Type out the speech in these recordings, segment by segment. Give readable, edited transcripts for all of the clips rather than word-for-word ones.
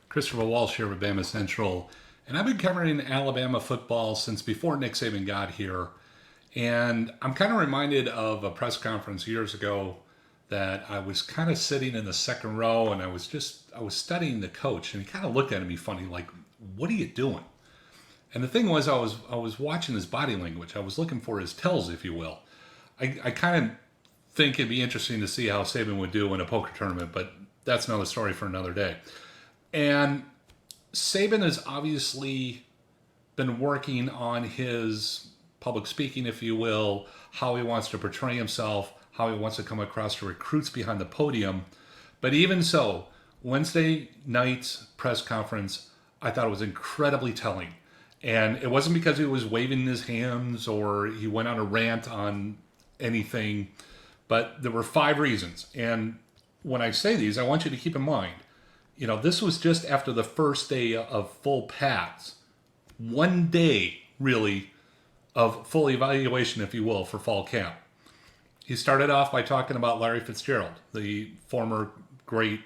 Christopher Walsh here with BamaCentral, and I've been covering Alabama football since before Nick Saban got here. And I'm kind of reminded of a press conference years ago that I was kind of sitting in the second row and I was studying the coach, and he kind of looked at me funny, like, "What are you doing?" And the thing was, I was watching his body language. I was looking for his tells, if you will. I kind of think it'd be interesting to see how Saban would do in a poker tournament, but that's another story for another day. And Saban has obviously been working on his public speaking, if you will, how he wants to portray himself, how he wants to come across to recruits behind the podium. But even so, Wednesday night's press conference, I thought it was incredibly telling. And it wasn't because he was waving his hands or he went on a rant on anything, but there were 5 reasons. And when I say these, I want you to keep in mind, this was just after the first day of full pads. One day, really, of full evaluation, if you will, for fall camp. He started off by talking about Larry Fitzgerald, the former great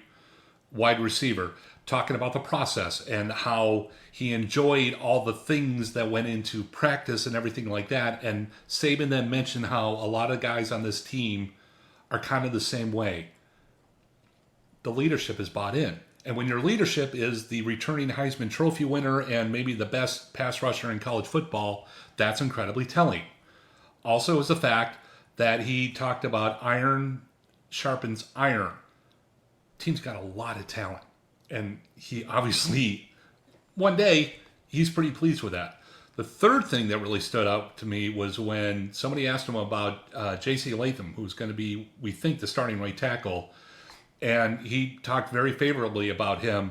wide receiver, talking about the process and how he enjoyed all the things that went into practice and everything like that. And Saban then mentioned how a lot of guys on this team are kind of the same way. The leadership is bought in. And when your leadership is the returning Heisman Trophy winner and maybe the best pass rusher in college football, that's incredibly telling. Also is the fact that he talked about iron sharpens iron. Team's got a lot of talent. And he obviously, one day, he's pretty pleased with that. The third thing that really stood out to me was when somebody asked him about J.C. Latham, who's going to be, we think, the starting right tackle. And he talked very favorably about him.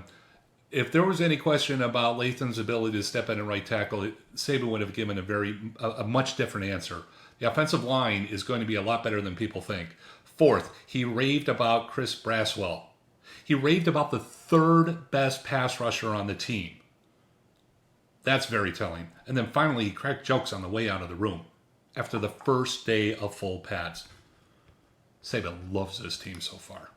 If there was any question about Latham's ability to step in at right tackle, Saban would have given a much different answer. The offensive line is going to be a lot better than people think. Fourth, he raved about Chris Braswell. He raved about the third best pass rusher on the team. That's very telling. And then finally, he cracked jokes on the way out of the room after the first day of full pads. Saban loves this team so far.